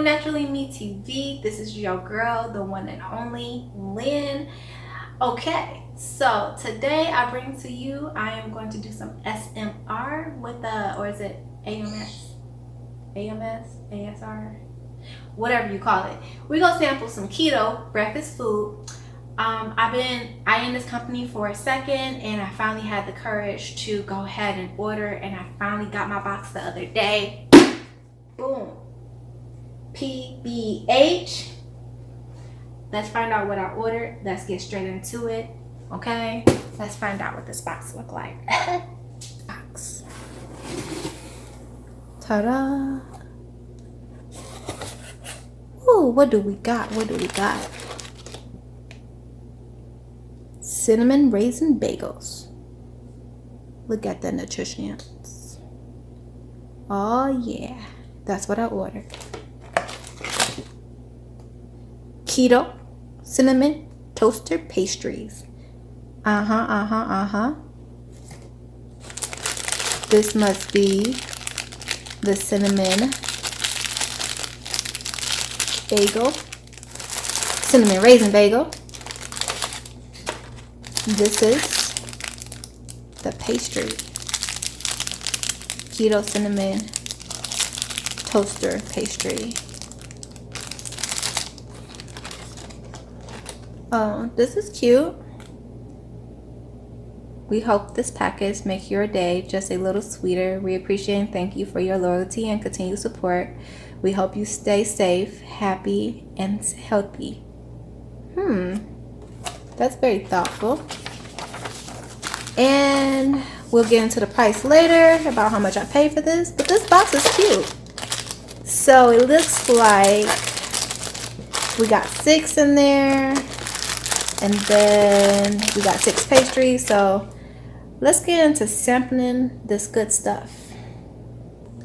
channel, Naturally Me TV. This is your girl, the one and only Lynn. Okay, so today I bring to you, I am going to do some SMR with or is it AMS? AMS? ASR? Whatever you call it. We're going to sample some keto breakfast food. I in this company for a second, and I finally had the courage to go ahead and order, and I finally got my box the other day. Boom. PBH. Let's find out what I ordered. Let's get straight into it. Okay? Let's find out what this box look like. Box. Ta-da. Ooh, what do we got? What do we got? Cinnamon raisin bagels. Look at the nutrients. Oh yeah, that's what I ordered. Keto cinnamon toaster pastries. This must be the cinnamon bagel. Cinnamon raisin bagel. This is the pastry. Keto cinnamon toaster pastry. Oh, this is cute. We hope this package makes your day just a little sweeter. We appreciate and thank you for your loyalty and continued support. We hope you stay safe, happy, and healthy. That's very thoughtful. And we'll get into the price later about how much I paid for this. But this box is cute. So it looks like we got 6 in there. And then we got 6 pastries. So let's get into sampling this good stuff.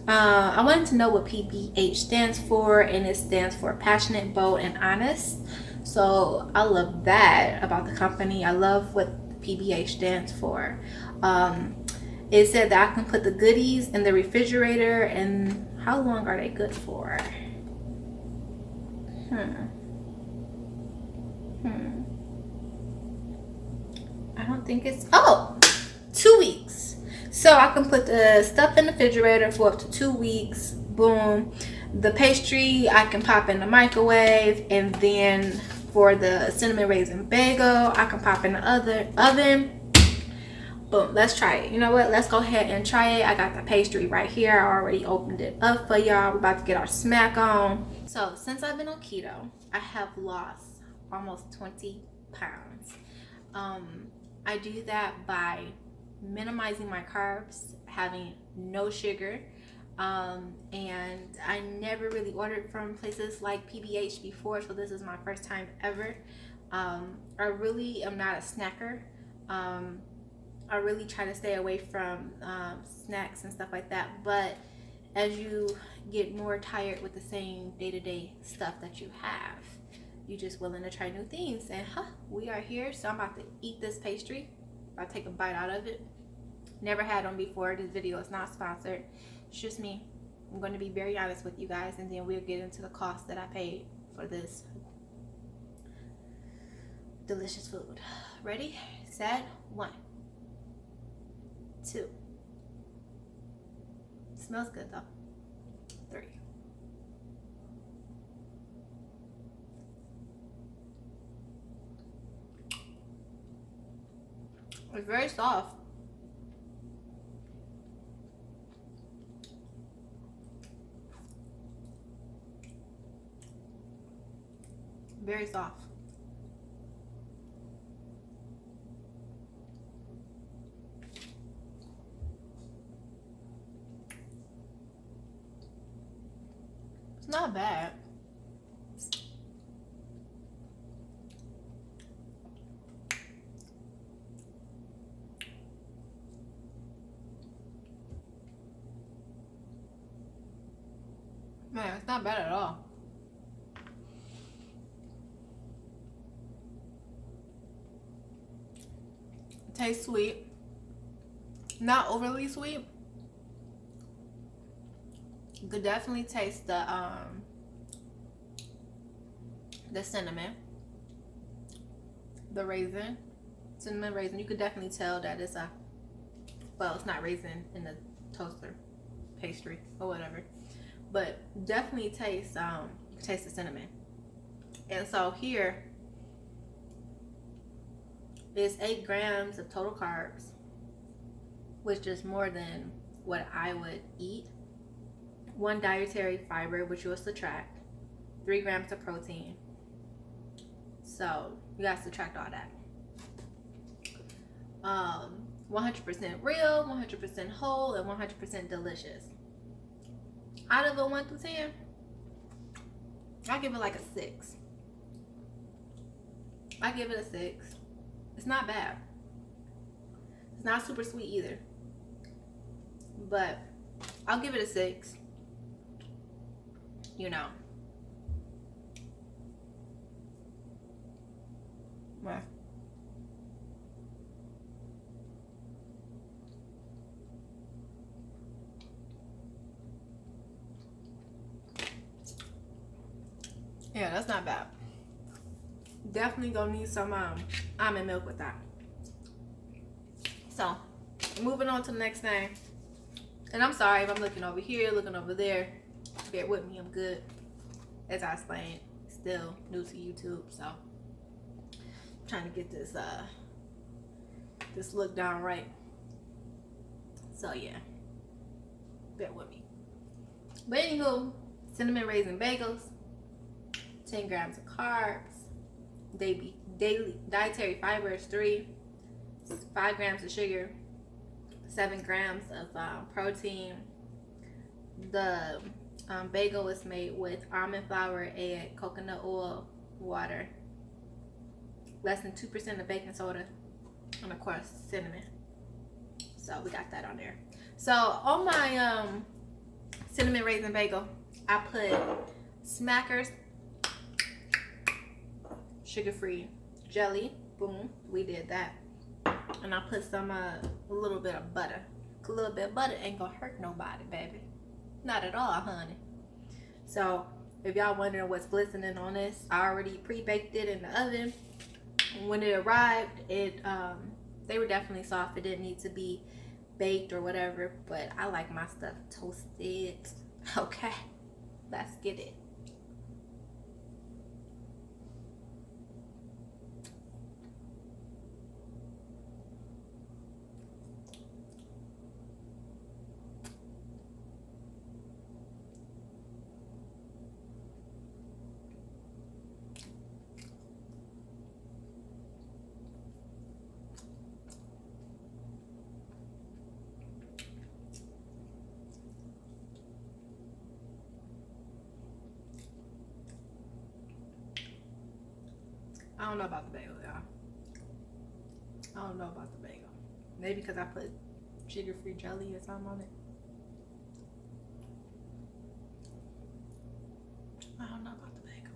I wanted to know what PBH stands for, and it stands for passionate, bold, and honest. So I love that about the company. I love what PBH stands for. It said that I can put the goodies in the refrigerator, and how long are they good for? I don't think it's 2 weeks. So I can put the stuff in the refrigerator for up to 2 weeks. Boom. The pastry I can pop in the microwave, and then for the cinnamon raisin bagel I can pop in the other oven. Boom. Let's try it. You know what? Let's go ahead and try it. I got the pastry right here. I already opened it up for y'all. We're about to get our smack on. So since I've been on keto, I have lost almost 20 pounds. I do that by minimizing my carbs, having no sugar, and I never really ordered from places like PBH before, so this is my first time ever. I really am not a snacker. I really try to stay away from snacks and stuff like that, but as you get more tired with the same day-to-day stuff that you have, you're just willing to try new things. And we are here. So I'm about to eat this pastry. I'll take a bite out of it. Never had them before. This video is not sponsored. It's just me. I'm going to be very honest with you guys, and then we'll get into the cost that I paid for this delicious food. Ready, set, 1, 2. Smells good though. 3. It's very soft. Very soft. It's not bad. Man, it's not bad at all. It tastes sweet. Not overly sweet. You could definitely taste the the cinnamon, the raisin, cinnamon raisin. You could definitely tell that it's a, well, it's not raisin in the toaster pastry or whatever, but definitely taste you can taste the cinnamon. And so here is 8 grams of total carbs, which is more than what I would eat. 1 dietary fiber, which you will subtract. 3 grams of protein. So you gotta subtract all that. 100% real, 100% whole, and 100% delicious. Out of a 1 through 10, I give it like a 6. I give it a 6. It's not bad. It's not super sweet either, but I'll give it a 6. You know. Well. Yeah, that's not bad. Definitely gonna need some almond milk with that. So, moving on to the next thing. And I'm sorry if I'm looking over here, looking over there. Bear with me, I'm good. As I explained, still new to YouTube, so I'm trying to get this this look down right. So yeah, bear with me. But anywho, cinnamon raisin bagels, 10 grams of carbs, daily dietary fiber is 3, 5 grams of sugar, 7 grams of protein. The bagel is made with almond flour, egg, coconut oil, water, less than 2% of baking soda, and of course cinnamon. So we got that on there. So on my cinnamon raisin bagel, I put Smackers sugar-free jelly. Boom, we did that. And I put some a little bit of butter. A little bit of butter ain't gonna hurt nobody, baby. Not at all, honey. So if y'all wondering what's glistening on this, I already pre-baked it in the oven. When it arrived, they were definitely soft. It didn't need to be baked or whatever, but I like my stuff toasted. Okay, let's get it. I don't know about the bagel, y'all. I don't know about the bagel. Maybe because I put sugar-free jelly or something on it. I don't know about the bagel.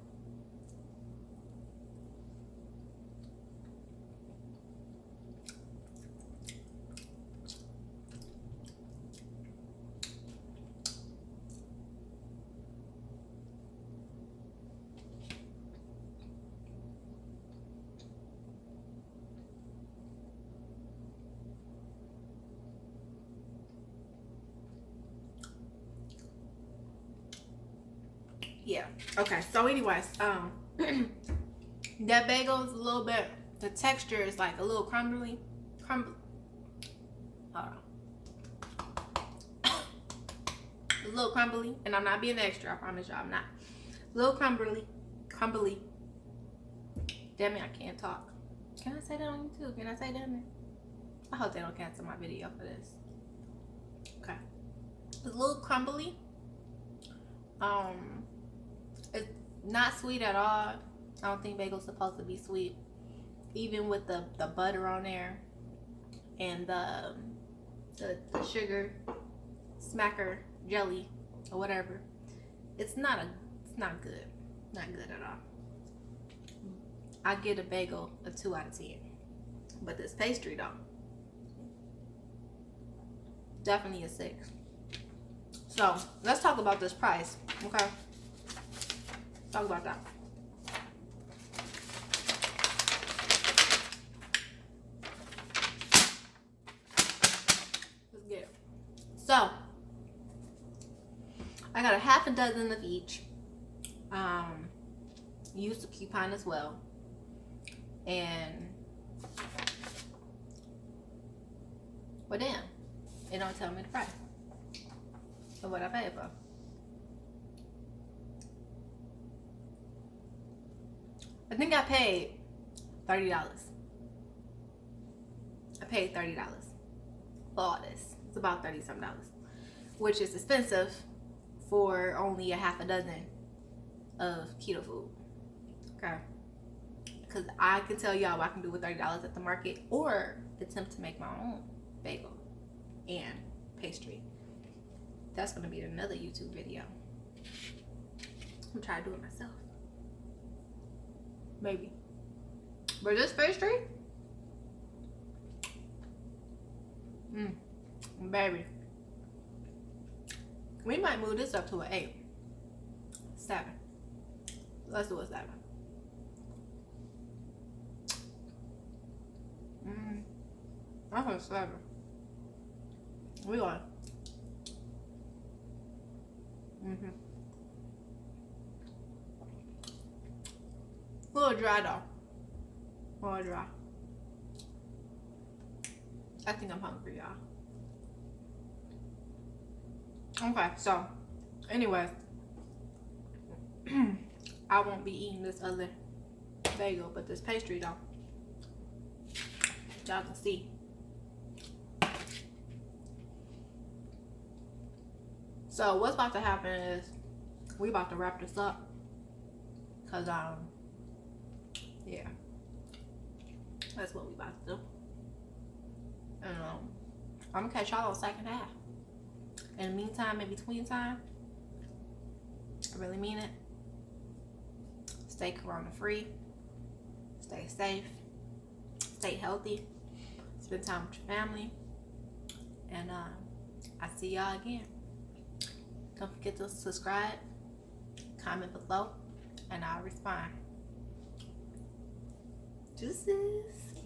Yeah. Okay. So anyways, that bagel is a little bit, the texture is like a little crumbly. Hold on. A little crumbly, and I'm not being extra, I promise y'all I'm not. A little crumbly. Damn it, I can't talk. Can I say that on YouTube? Can I say that? I hope they don't cancel my video for this. Okay. It's a little crumbly. It's not sweet at all. I don't think bagel's supposed to be sweet. Even with the butter on there and the sugar smacker jelly or whatever. It's not good. Not good at all. I get a bagel a 2 out of 10. But this pastry though, definitely a 6. So let's talk about this price, okay? Talk about that. So I got a half a dozen of each. Used a coupon as well. And well, damn, it don't tell me the price of what I paid for. I think I paid $30. I paid $30 for all this. It's about $30-something, which is expensive for only a half a dozen of keto food. Okay, because I can tell y'all what I can do with $30 at the market, or attempt to make my own bagel and pastry. That's gonna be another YouTube video. I'm trying to do it myself, maybe. But this pastry, baby, we might move this up to an 8, 7. Let's do a 7. That's a 7. We going. A little dry though. A little dry. I think I'm hungry, y'all. Okay, so anyway, I won't be eating this other bagel, but this pastry though, y'all can see. So what's about to happen is we about to wrap this up, cause yeah, that's what we about to do. And I'm gonna catch y'all on second half. In the meantime, in between time, I really mean it. Stay corona free. Stay safe. Stay healthy. Spend time with your family. And I see y'all again. Don't forget to subscribe, comment below, and I'll respond. Deuces.